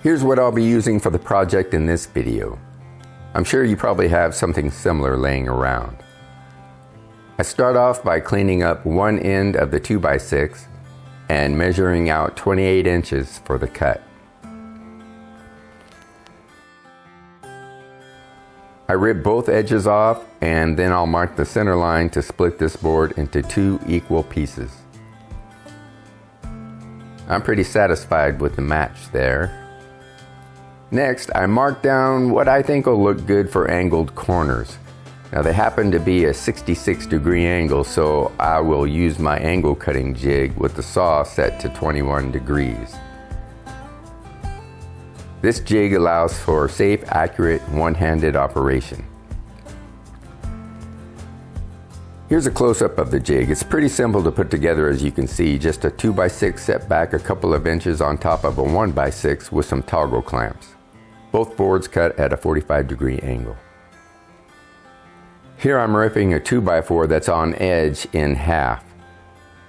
Here's what I'll be using for the project in this video. I'm sure you probably have something similar laying around. I start off by cleaning up one end of the 2x6 and measuring out 28 inches for the cut. I rip both edges off and then I'll mark the center line to split this board into 2 equal pieces. I'm pretty satisfied with the match there. Next, I mark down what I think will look good for angled corners. Now they happen to be a 66-degree angle, so I will use my angle cutting jig with the saw set to 21 degrees. This jig allows for safe, accurate, one-handed operation. Here's a close-up of the jig. It's pretty simple to put together, as you can see. Just a 2x6 set back a couple of inches on top of a 1x6 with some toggle clamps. Both boards cut at a 45-degree angle. Here I'm ripping a 2x4 that's on edge in half.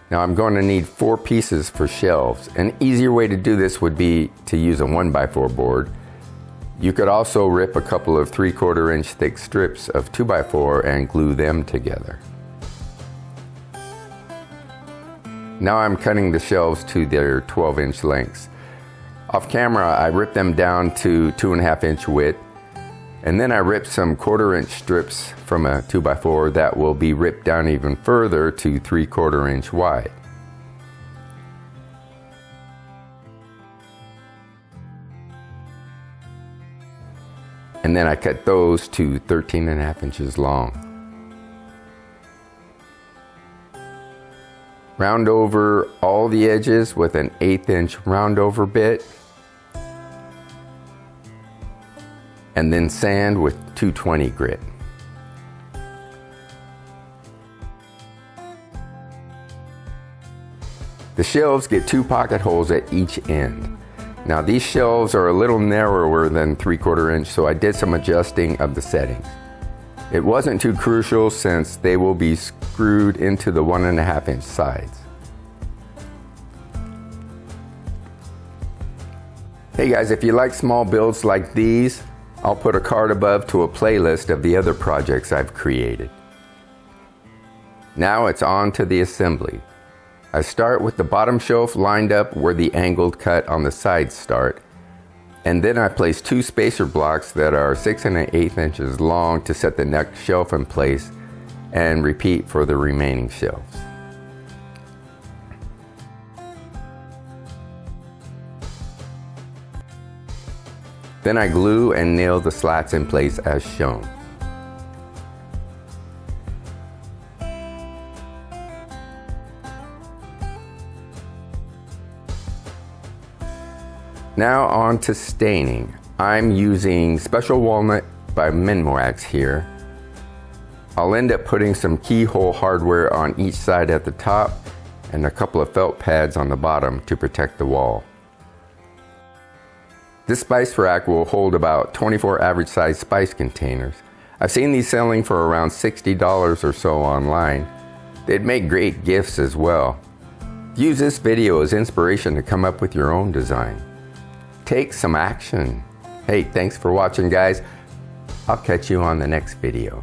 Now I'm going to need 4 pieces for shelves. An easier way to do this would be to use a 1x4 board. You could also rip a couple of 3/4 inch thick strips of 2x4 and glue them together. Now I'm cutting the shelves to their 12-inch lengths. Off camera, I ripped them down to 2.5 inch width, and then I ripped some 1/4 inch strips from a 2x4 that will be ripped down even further to 3/4 inch wide. And then I cut those to 13.5 inches long. Round over all the edges with an 1/8 inch round over bit. And then sand with 220 grit. The shelves get 2 pocket holes at each end. Now these shelves are a little narrower than 3/4 inch, so I did some adjusting of the settings. It wasn't too crucial since they will be screwed into the 1.5 inch sides. Hey guys, if you like small builds like these, I'll put a card above to a playlist of the other projects I've created. Now it's on to the assembly. I start with the bottom shelf lined up where the angled cut on the sides start, and then I place 2 spacer blocks that are 6 1/8 inches long to set the next shelf in place, and repeat for the remaining shelves. Then I glue and nail the slats in place as shown. Now on to staining. I'm using Special Walnut by Minwax here. I'll end up putting some keyhole hardware on each side at the top and a couple of felt pads on the bottom to protect the wall. This spice rack will hold about 24 average size spice containers. I've seen these selling for around $60 or so online. They'd make great gifts as well. Use this video as inspiration to come up with your own design. Take some action. Hey, thanks for watching guys. I'll catch you on the next video.